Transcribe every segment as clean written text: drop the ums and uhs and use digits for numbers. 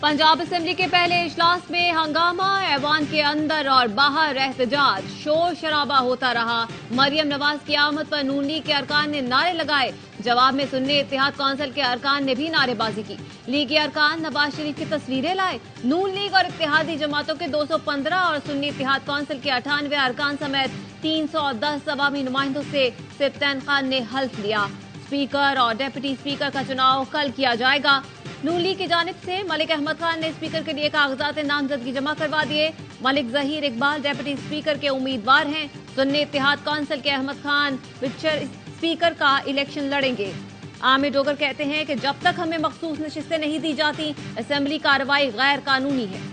Punjab assembly के पहले इजलास में हंगामा, ऐवान के अंदर और बाहर एहतजाज, शोर शराबा होता रहा। मरियम नवाज की आमद पर नून लीग के अरकान ने नारे लगाए। जवाब में सुन्नी इत्तेहाद कौंसिल के अरकान ने भी नारेबाजी की। लीगी अरकान नवाज शरीफ की तस्वीरें लाए। नून लीग और इत्तेहादी जमातों के 215 और सुन्नी इत्तेहाद कौंसिल के 98 अरकान समेत 310 अवामी नुमाइंदों से सिप्तैन खान ने हल्फ लिया। स्पीकर और डेप्यूटी स्पीकर का चुनाव कल किया जाएगा। नून लीग की जानिब से मलिक अहमद खान ने स्पीकर के लिए कागजात नामजदगी जमा करवा दिए। मलिक जहीर इकबाल डेप्यूटी स्पीकर के उम्मीदवार हैं। सुन्नी इत्तेहाद कौंसिल के अहमद खान पिक्चर स्पीकर का इलेक्शन लड़ेंगे। आमिर डोगर कहते हैं कि जब तक हमें मखसूस नशिस्तें नहीं दी जाती, असेंबली कार्रवाई गैर कानूनी है।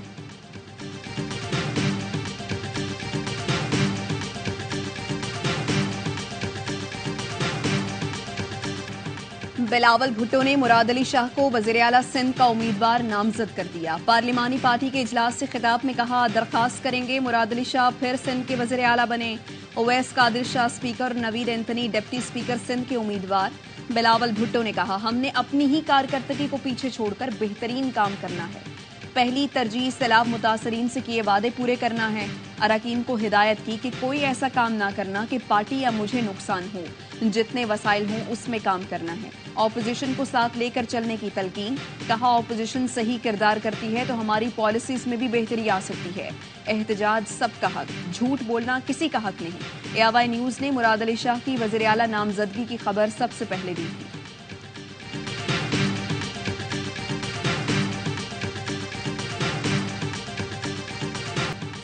बिलावल भुट्टो ने मुराद अली शाह को वज़ीर आला सिंध का उम्मीदवार नामजद कर दिया। पार्लिमानी पार्टी के इजलास से खिताब में कहा, दरखास्त करेंगे मुराद अली शाह फिर सिंध के वज़ीर आला बने। Owais Qadir Shah speaker, Naveed Anthony deputy speaker Sindh के उम्मीदवार। बिलावल भुट्टो ने कहा, हमने अपनी ही कारकर्दगी को पीछे छोड़कर बेहतरीन काम करना है। पहली तरजीह सैलाब मुतासरीन से किए वादे पूरे करना है। अरकान को हिदायत की कि कोई ऐसा काम ना करना कि पार्टी या मुझे नुकसान हो। जितने वसाइल हों उसमें काम करना है। ऑपोजिशन को साथ लेकर चलने की तलकीन। कहा, ऑपोजिशन सही किरदार करती है तो हमारी पॉलिसीज में भी बेहतरी आ सकती है। एहतजाज सबका हक, झूठ बोलना किसी का हक नहीं। एआवाई न्यूज ने मुराद अली शाह की वज़ीर आला नामजदगी की खबर सबसे पहले दी थी।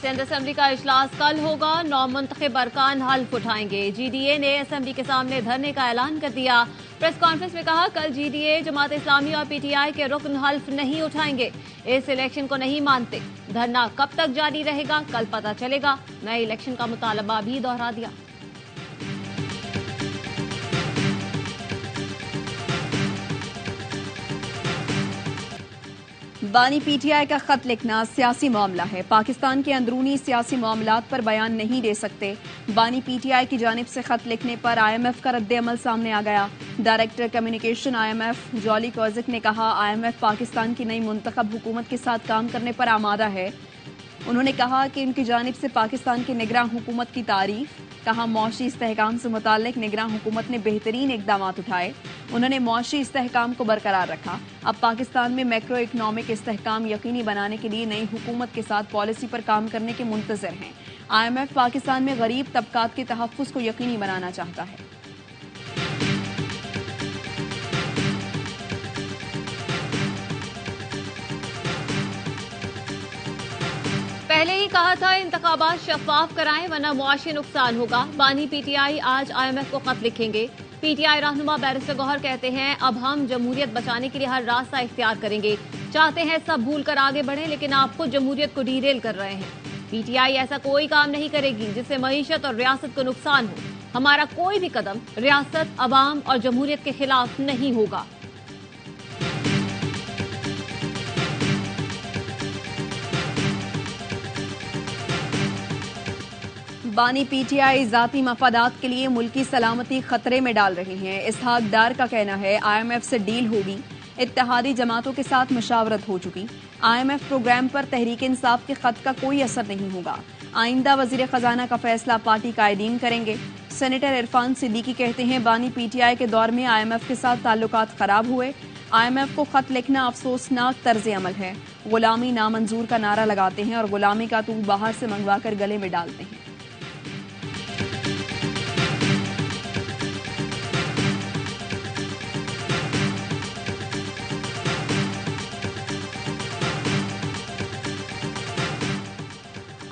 सिंध असेंबली का इजलास कल होगा। 9 मुंतखब अरकान हल्फ उठाएंगे। जीडीए ने असेंबली के सामने धरने का ऐलान कर दिया। प्रेस कॉन्फ्रेंस में कहा, कल जीडीए, जमात इस्लामी और पीटीआई के रुकन हल्फ नहीं उठाएंगे। इस इलेक्शन को नहीं मानते। धरना कब तक जारी रहेगा कल पता चलेगा। नए इलेक्शन का मुतालबा भी दोहरा दिया। बानी पीटीआई का खत लिखना सियासी मामला है। पाकिस्तान के अंदरूनी सियासी मामलात पर बयान नहीं दे सकते। बानी पीटीआई की जानिब से खत लिखने पर आईएमएफ का रद्द-ए-अमल सामने आ गया। डायरेक्टर कम्युनिकेशन आईएमएफ जॉली कौजिक ने कहा, आईएमएफ पाकिस्तान की नई मुंतखब हुकूमत के साथ काम करने पर आमादा है। उन्होंने कहा कि उनकी जानिब से पाकिस्तान की निगरान हुकूमत की तारीफ। कहा, मौशी इस्तेहकाम से मुताल्लिक निगरान हुकूमत ने बेहतरीन इकदाम उठाए। उन्होंने मौशी इस्तेहकाम को बरकरार रखा। अब पाकिस्तान में मैक्रो इकनॉमिक इस्तेहकाम यकीनी बनाने के लिए नई हुकूमत के साथ पॉलिसी पर काम करने के मुंतजर हैं। आईएमएफ पाकिस्तान में गरीब तबकात के तहफ़्फ़ुज़ को यकीनी बनाना चाहता है। पहले ही कहा था, इंतखाबात शफाफ कराएं वरना मुआशी नुकसान होगा। बानी पीटीआई आज आईएमएफ को खत लिखेंगे। पीटीआई रहनुमा बैरिस्टर गौहर कहते हैं, अब हम जमहूरियत बचाने के लिए हर रास्ता इख्तियार करेंगे। चाहते हैं सब भूल कर आगे बढ़े, लेकिन आप खुद जमहूरियत को डीरेल कर रहे हैं। पीटीआई ऐसा कोई काम नहीं करेगी जिससे मईशत और रियासत को नुकसान हो। हमारा कोई भी कदम रियासत, अवाम और जमहूरियत के खिलाफ नहीं होगा। बानी पीटीआई जाती मफादात के लिए मुल्की सलामती खतरे में डाल रही हैं। इसहाक डार का कहना है, आईएमएफ से डील होगी। इत्तेहादी जमातों के साथ मशावरत हो चुकी। आईएमएफ प्रोग्राम पर तहरीक इंसाफ के खत का कोई असर नहीं होगा। आइंदा वजीर खजाना का फैसला पार्टी कायदीन करेंगे। सेनेटर इरफान सिद्दीकी कहते हैं, बानी पीटीआई के दौर में आईएमएफ के साथ ताल्लुकात खराब हुए। आईएमएफ को खत लिखना अफसोसनाक तर्ज अमल है। गुलामी नामंजूर का नारा लगाते हैं और गुलामी का तूत बाहर से मंगवाकर गले में डालते हैं।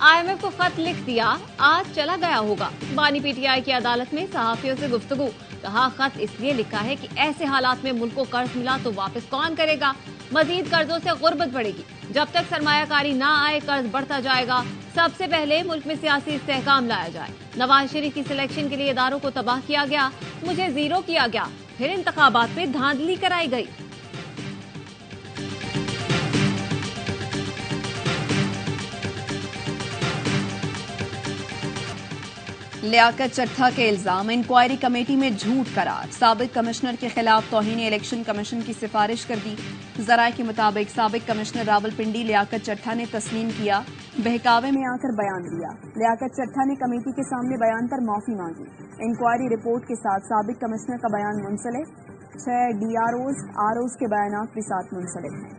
आईएमएफ को खत लिख दिया, आज चला गया होगा। बानी पीटीआई की अदालत में सहाफियों से गुफ्तगू। कहा, खत इसलिए लिखा है कि ऐसे हालात में मुल्क को कर्ज मिला तो वापस कौन करेगा। मजीद कर्जों से गुर्बत बढ़ेगी। जब तक सरमायाकारी ना आए कर्ज बढ़ता जाएगा। सबसे पहले मुल्क में सियासी इस्तेहकाम लाया जाए। नवाज शरीफ की सिलेक्शन के लिए इदारों को तबाह किया गया, मुझे जीरो किया गया, फिर इंतखाबात में धांधली कराई गई। लियाकत चट्टा के इल्जाम, इंक्वायरी कमेटी में झूठ करार। साबिक कमिश्नर के खिलाफ तौहीन इलेक्शन कमीशन की सिफारिश कर दी। जराये के मुताबिक साबिक कमिश्नर रावलपिंडी लियाकत चट्टा ने तस्लीम किया, बहकावे में आकर बयान दिया। लियाकत चट्टा ने कमेटी के सामने बयान पर माफी मांगी। इंक्वायरी रिपोर्ट के साथ साबिक कमिश्नर का बयान मुंसलिक, 6 DROs, ROs के बयान भी साथ मुंसलिक हैं।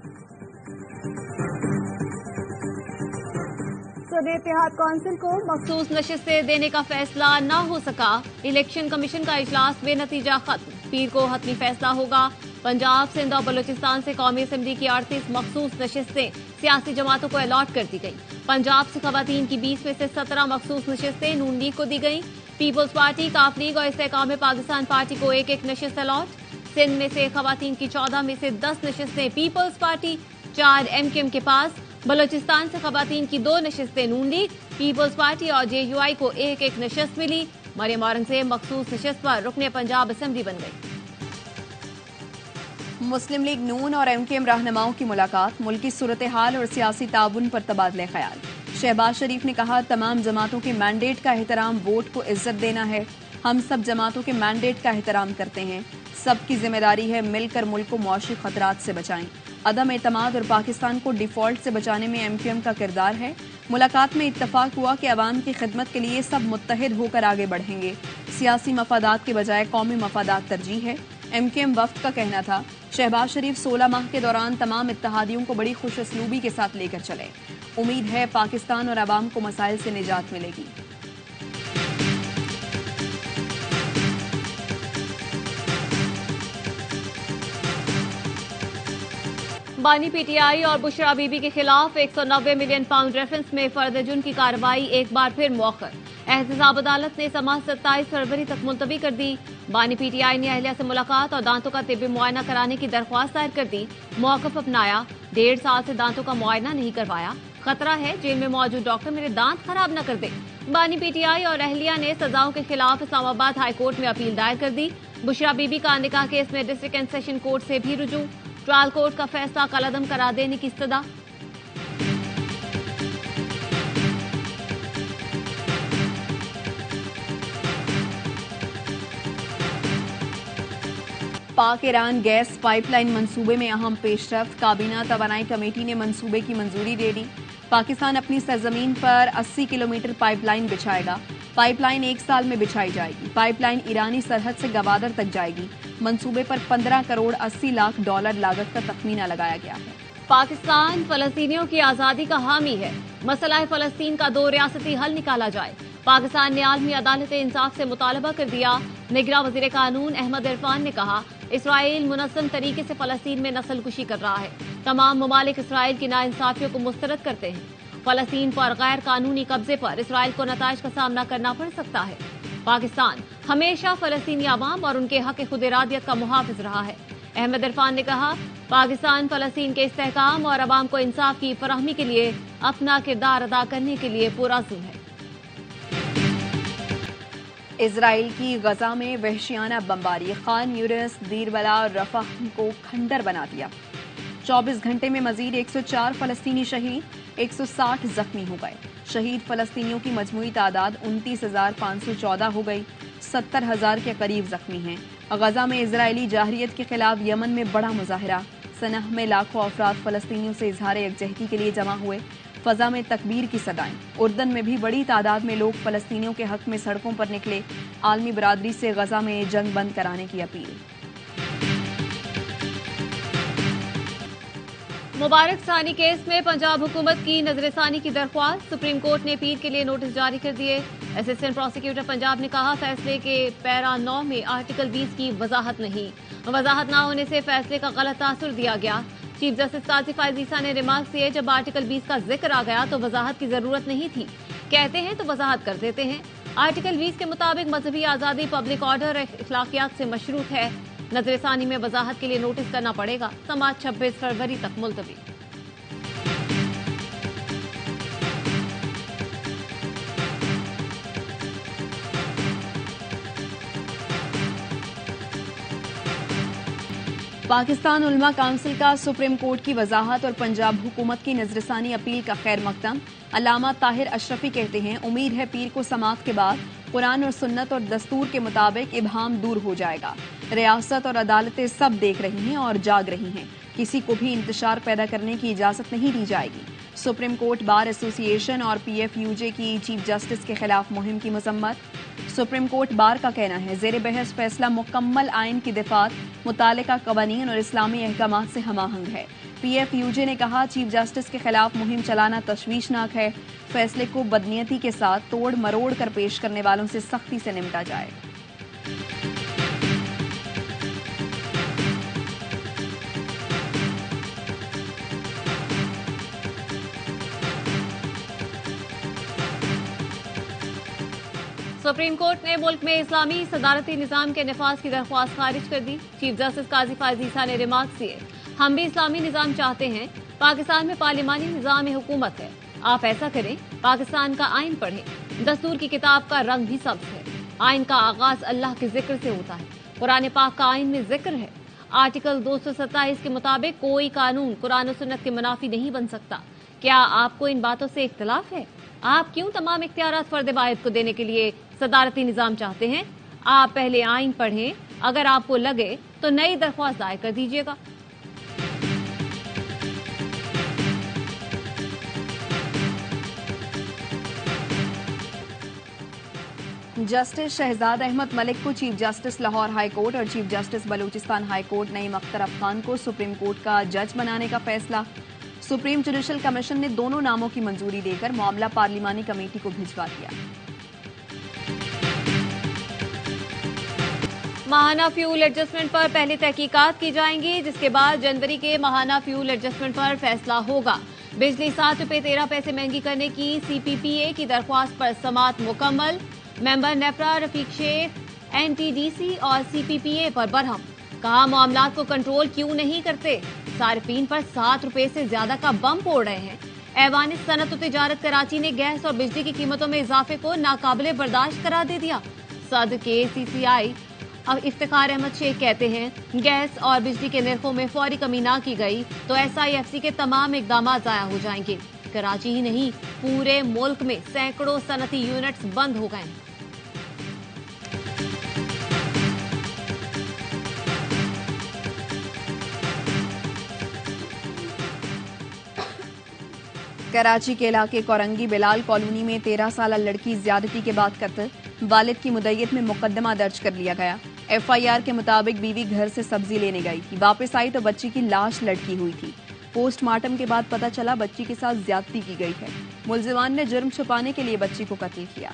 सूबाई इत्तेहाद काउंसिल को मखसूस नशिस्तें देने का फैसला न हो सका। इलेक्शन कमीशन का इजलास बेनतीजा खत्म। पीर को हतमी फैसला होगा। पंजाब, सिंध और बलूचिस्तान से कौमी असम्बली की 38 मखसूस नशिस्तें सियासी जमातों को अलॉट कर दी गई। पंजाब से खवातीन की 20 में से 17 मखसूस नशिस्तें नून लीग को दी गई। पीपल्स पार्टी, काफ लीग और इस्तेहकाम पाकिस्तान पार्टी को एक एक नशिस्त अलॉट। सिंध में से खवातीन की 14 में से 10 नशिस्तें पीपल्स पार्टी, 4 MQM के पास। बलूचिस्तान से खवातीन की 2 नशिस्तें नून लीग, पीपल्स पार्टी और JUI को एक एक नशिस्त मिली। मरियम औरंगजेब मखसूस नशिस्त पर रुकने पंजाब असेंबली बन गई। मुस्लिम लीग नून और MQM रहनुमाओं की मुलाकात, मुल्की सूरत हाल और सियासी ताउन पर तबादले ख्याल। शहबाज शरीफ ने कहा, तमाम जमातों के मैंडेट का एहतराम वोट को इज्जत देना है। हम सब जमातों के मैंडेट का एहतराम करते हैं। सबकी जिम्मेदारी है मिलकर मुल्क को मुआशी खतरात से बचाएं। अदम एतमाद और पाकिस्तान को डिफॉल्ट से बचाने में MQM का किरदार है। मुलाकात में इत्तफाक हुआ कि अवाम की खिदमत के लिए सब मुत्तहिद होकर आगे बढ़ेंगे। सियासी मफादात के बजाय कौमी मफादात तरजीह है। MQM वफ्द का कहना था, शहबाज शरीफ 16 माह के दौरान तमाम इत्तहादियों को बड़ी खुशअस्लूबी के साथ लेकर चले। उम्मीद है पाकिस्तान और अवाम को मसाइल से निजात मिलेगी। बानी PTI और बुशरा बीबी के खिलाफ 190 मिलियन पाउंड रेफरेंस में फर्द जुर्म की कार्रवाई एक बार फिर मौखर। एहतसाब अदालत ने समाअत 27 फरवरी तक मुलतवी कर दी। बानी PTI ने अहलिया से मुलाकात और दांतों का तिब्बी मुआयना कराने की दरख्वास्त दायर कर दी। मौक़िफ़ अपनाया, 1.5 साल से दांतों का मुआयना नहीं करवाया। खतरा है जेल में मौजूद डॉक्टर मेरे दांत खराब न कर दे। बानी PTI और अहलिया ने सजाओं के खिलाफ इस्लामाबाद हाई कोर्ट में अपील दायर कर दी। बुशरा बीबी का निकाह केस में डिस्ट्रिक्ट एंड सेशन कोर्ट से भी रुजू। ट्रायल कोर्ट का फैसला कलअदम करा देने की इस्तदा। पाक ईरान गैस पाइपलाइन मंसूबे में अहम पेशरफ्त। काबीना तवानाई कमेटी ने मंसूबे की मंजूरी दे दी। पाकिस्तान अपनी सरजमीन पर 80 किलोमीटर पाइपलाइन बिछाएगा। पाइपलाइन 1 साल में बिछाई जाएगी। पाइपलाइन ईरानी सरहद से गवादर तक जाएगी। मंसूबे पर 15 करोड़ 80 लाख डॉलर लागत का तखमीना लगाया गया है। पाकिस्तान फलस्तीनियों की आजादी का हामी है। मसला फलस्तीन का 2 रियासती हल निकाला जाए। पाकिस्तान ने आलमी अदालत इंसाफ से मुतालबा कर दिया। निगरां वजीर कानून अहमद इरफान ने कहा, इसराइल मुनज़्ज़म तरीके से फलस्तीन में नस्लकुशी कर रहा है। तमाम ममालिक इसराइल की नाइंसाफियों को मुस्तरद करते हैं। फलस्तीन पर गैर कानूनी कब्जे पर इसराइल को नताइज का सामना करना पड़ सकता है। पाकिस्तान हमेशा फलस्तीनी अवाम और उनके हक खुद इरादियत का मुहाफिज रहा है। अहमद इरफान ने कहा, पाकिस्तान फलस्तीन के इस्तेहकाम और अवाम को इंसाफ की फराहमी के लिए अपना किरदार अदा करने के लिए पुरअज़्म है। इजराइल की गजा में वहशियाना बमबारी, खान यूनिस, दीरबला और रफाह को खंडर बना दिया। 24 घंटे में मजीद 104 फलस्तीनी शहीद, 160 जख्मी हो गए। शहीद फलस्तीनियों की मजमूई तादाद 29,514 हो गई। 70,000 के करीब जख्मी हैं। गजा में इजरायली जाहरियत के खिलाफ यमन में बड़ा मुजाहरा। सनह में लाखों अफराद फलस्तीनियों से इजहार यकजहती के लिए जमा हुए। फजा में तकबीर की सदाएं। उर्दन में भी बड़ी तादाद में लोग फलस्तीनियों के हक में सड़कों पर निकले। आलमी बरादरी से गजा में जंग बंद कराने की अपील। मुबारक सानी केस में पंजाब हुकूमत की नजरसानी की दरख्वास्त। सुप्रीम कोर्ट ने पीर के लिए नोटिस जारी कर दिए। असिस्टेंट प्रोसिक्यूटर पंजाब ने कहा, फैसले के पैरा 9 में आर्टिकल 20 की वजाहत नहीं। वजाहत न होने से फैसले का गलत तासुर दिया गया। चीफ जस्टिस काजी फायज ईसा ने रिमार्क दिए, जब आर्टिकल 20 का जिक्र आ गया तो वजाहत की जरूरत नहीं थी। कहते हैं तो वजाहत कर देते हैं। आर्टिकल 20 के मुताबिक मजहबी आजादी पब्लिक ऑर्डर इखलाकियात से मशरूत है। नजरसानी में वजाहत के लिए नोटिस करना पड़ेगा। समाअत 26 फरवरी तक मुलतवी। पाकिस्तान उलमा काउंसिल का सुप्रीम कोर्ट की वजाहत और पंजाब हुकूमत की नजरसानी अपील का खैर मकदम। अल्लामा ताहिर अशरफी कहते हैं, उम्मीद है पीर को समाअत के बाद कुरान और सुन्नत और दस्तूर के मुताबिक इब्हाम दूर हो जाएगा। रियासत और अदालतें सब देख रही हैं और जाग रही हैं। किसी को भी इंतशार पैदा करने की इजाजत नहीं दी जाएगी। सुप्रीम कोर्ट बार एसोसिएशन और PFUJ की चीफ जस्टिस के खिलाफ मुहिम की मजम्मत। सुप्रीम कोर्ट बार का कहना है जेर बहस फैसला मुकम्मल आइन की दिफात, मुतालिका कवानीन और इस्लामी अहकामात से हमाहंग है। PFUJ ने कहा चीफ जस्टिस के खिलाफ मुहिम चलाना तशवीशनाक है। फैसले को बदनीयती के साथ तोड़ मरोड़ कर पेश करने वालों से सख्ती से निपटा जाए। सुप्रीम कोर्ट ने मुल्क में इस्लामी सदारती निजाम के नफाज की दरख्वास्त खारिज कर दी। चीफ जस्टिस काजी फाजीसा ने रिमार्क दिए, हम भी इस्लामी निजाम चाहते हैं। पाकिस्तान में पार्लिमानी निजाम हुकूमत है। आप ऐसा करें, पाकिस्तान का आइन पढ़ें। दस्तूर की किताब का रंग भी सब्ज है। आइन का आगाज अल्लाह के जिक्र से होता है। कुरान पाक का आइन में जिक्र है। आर्टिकल 227 के मुताबिक कोई कानून कुरान और सुन्नत के मुनाफी नहीं बन सकता। क्या आपको इन बातों से इख्तिलाफ है? आप क्यों तमाम इख्तियारात फर्द वाहिद को देने के लिए सदारती निजाम चाहते हैं? आप पहले आइन पढ़ें, अगर आपको लगे तो नई दरख्वास्त दायर कर दीजिएगा। जस्टिस शहजाद अहमद मलिक को chief justice Lahore high court और chief justice Balochistan high court Naeem Akhtar Afghan को सुप्रीम कोर्ट का जज बनाने का फैसला। सुप्रीम जुडिशल कमीशन ने दोनों नामों की मंजूरी देकर मामला पार्लिमानी कमेटी को भिजवा दिया। माहाना फ्यूल एडजस्टमेंट पर पहले तहकीकात की जाएंगी, जिसके बाद जनवरी के माहाना फ्यूल एडजस्टमेंट पर फैसला होगा। बिजली 7 रुपये 13 पैसे महंगी करने की CPPA की दरख्वास्त पर समात मुकम्मल। मेंबर नेपरा रफीक शेख NTDC और CPPA पर बरहम। कहा मामलात को कंट्रोल क्यों नहीं करते? सार्फिन पर 7 रुपये से ज्यादा का बम फोड़ रहे हैं। ऐवान सनत और तिजारत कराची ने गैस और बिजली की कीमतों में इजाफे को नाकाबिले बर्दाश्त करार दे दिया। सदर के CCI अब इफ्तिखार अहमद शेख कहते हैं गैस और बिजली के निर्खों में फौरी कमी ना की गई तो SIFC के तमाम इकदाम जाया हो जाएंगे। कराची ही नहीं, पूरे मुल्क में सैकड़ों सनती यूनिट्स बंद हो गए। कराची के इलाके कोरंगी बिलाल कॉलोनी में 13 साल लड़की ज्यादती के बाद कत्ल। वालिद की मुद्दत में मुकदमा दर्ज कर लिया गया। FIR के मुताबिक बीवी घर से सब्जी लेने गई थी, वापस आई तो बच्ची की लाश लटकी हुई थी। पोस्टमार्टम के बाद पता चला बच्ची के साथ ज्यादती की गई है। मुलजिमान ने जुर्म छुपाने के लिए बच्ची को कत्ल किया।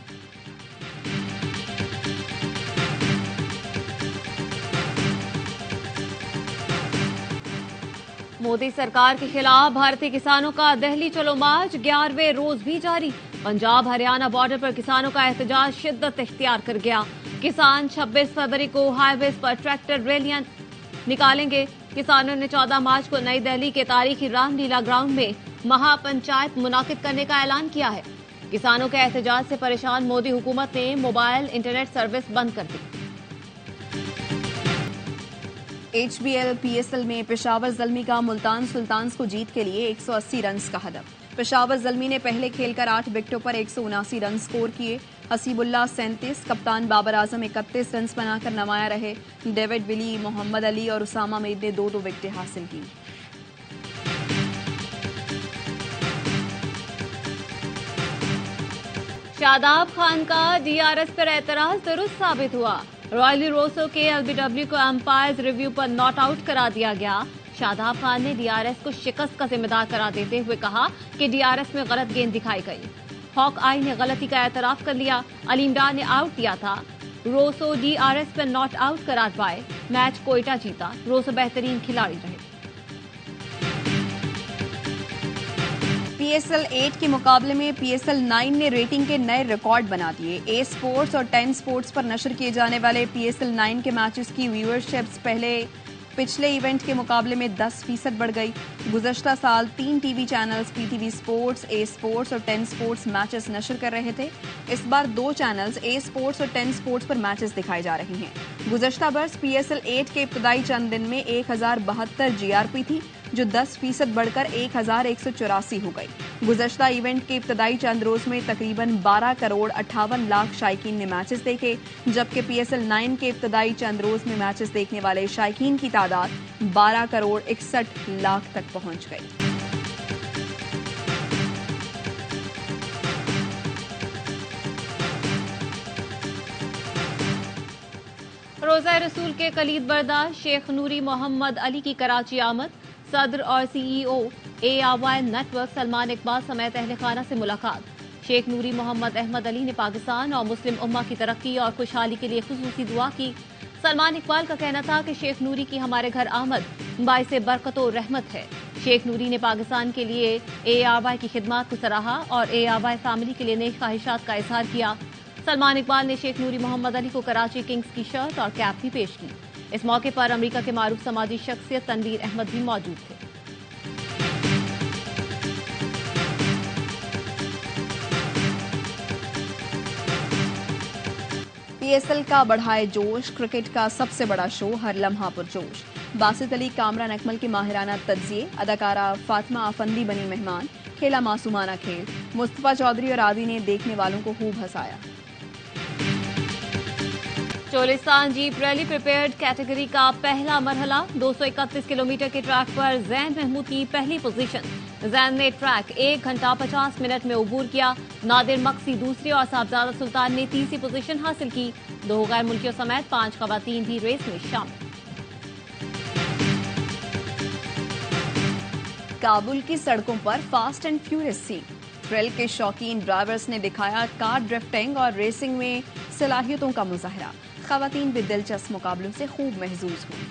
मोदी सरकार के खिलाफ भारतीय किसानों का दिल्ली चलो मार्च 11वें रोज भी जारी। पंजाब हरियाणा बॉर्डर पर किसानों का एहतजाज शिद्दत इख्तियार कर गया। किसान 26 फरवरी को हाईवेज पर ट्रैक्टर रैलियां निकालेंगे। किसानों ने 14 मार्च को नई दिल्ली के तारीखी रामलीला ग्राउंड में महापंचायत मुनाकिद करने का ऐलान किया है। किसानों के एहतजाज से परेशान मोदी हुकूमत ने मोबाइल इंटरनेट सर्विस बंद कर दी। HBL PSL में पेशावर ज़ल्मी का मुल्तान सुल्तान्स को जीत के लिए 180 रन का हदफ। पेशावर ज़ल्मी ने पहले खेलकर 8 विकेटों पर 179 रन स्कोर किए। हसीबुल्लाह 37, कप्तान बाबर आजम 31 रन बनाकर नमाया रहे। डेविड विली, मोहम्मद अली और उसामा मीर ने 2-2 विकेटें हासिल की। शादाब खान का DRS पर एतराज दुरुस्त साबित हुआ। रॉयली रोसो के LBW को अंपायर्स रिव्यू पर नॉट आउट करा दिया गया। शादाब खान ने DRS को शिकस्त का जिम्मेदार करार देते हुए कहा कि DRS में गलत गेंद दिखाई गई। हॉक आई ने गलती का एतराफ कर लिया। अलीम डार ने आउट दिया था। रोसो DRS पर नॉट आउट करार पाए। मैच कोयटा जीता। रोसो बेहतरीन खिलाड़ी रहे। PSL 8 के मुकाबले में PSL 9 ने रेटिंग के नए रिकॉर्ड बना दिए। A स्पोर्ट्स और 10 स्पोर्ट्स पर नशर किए जाने वाले PSL 9 के मैचेस की व्यूअरशिप्स पिछले इवेंट के मुकाबले में 10% बढ़ गई। गुज़श्ता साल 3 TV channels PTV sports, A sports और 10 स्पोर्ट्स मैचेस नशर कर रहे थे। इस बार 2 चैनल्स A स्पोर्ट्स और 10 स्पोर्ट्स पर मैचेस दिखाए जा रहे हैं। गुज़श्ता बरस PSL 8 के इब्तदाई चंद दिन में 1072 GRP थी, जो 10% बढ़कर 1184 हो गई। गुज़श्ता इवेंट के इब्तदाई चंद रोज में तकरीबन 12 करोड़ 58 लाख शायकीन ने मैचेस देखे, जबकि PSL 9 के इब्तदाई चंद रोज में मैचेस देखने वाले शायकीन की तादाद 12 करोड़ 61 लाख तक पहुंच गई। रोज़ा रसूल के कलीद बरदार शेख नूरी मोहम्मद अली की कराची आमद। सदर और CEO ARY network Salman Iqbal समेत अहले खाना से मुलाकात। शेख नूरी मोहम्मद अहमद अली ने पाकिस्तान और मुस्लिम उम्मा की तरक्की और खुशहाली के लिए खुसूसी दुआ की। सलमान इकबाल का कहना था कि शेख नूरी की हमारे घर आमद बाइसे बरकत और रहमत है। शेख नूरी ने पाकिस्तान के लिए ARY की खिदमत को सराहा और ARY फैमिली के लिए नेक ख्वाहिशात का इजहार किया। सलमान इकबाल ने शेख नूरी मोहम्मद अली को कराची किंग्स की शर्ट और कैप भी पेश की। इस मौके पर अमेरिका के मारूफ समाजी शख्सियत तनवीर अहमद भी मौजूद थे। PSL का बढ़ाए जोश, क्रिकेट का सबसे बड़ा शो, हर लम्हा पुरजोश। बासित अली, कामरान अकमल के माहिराना तज्जिए, अदाकारा फातिमा आफंदी बनी मेहमान, खेला मासूमाना खेल। मुस्तफा चौधरी और आदि ने देखने वालों को खूब हंसाया। Cholistan jeep rally prepared category का पहला मरहला। 231 किलोमीटर के ट्रैक पर जैन महमूद की पहली पोजीशन। जैन ने ट्रैक 1 घंटा 50 मिनट में अबूर किया। नादिर मक्सी दूसरी और साहबजादा सुल्तान ने तीसरी पोजीशन हासिल की। 2 गैर मुल्कियों समेत 5 खवातीन भी रेस में शामिल। काबुल की सड़कों पर fast and furious scene. Thrill के शौकीन ड्राइवर्स ने दिखाया कार ड्रिफ्टिंग और रेसिंग में सलाहियतों का मुजाहरा। खवातीन भी दिलचस्प मुकाबलों से खूब महजूज हुई।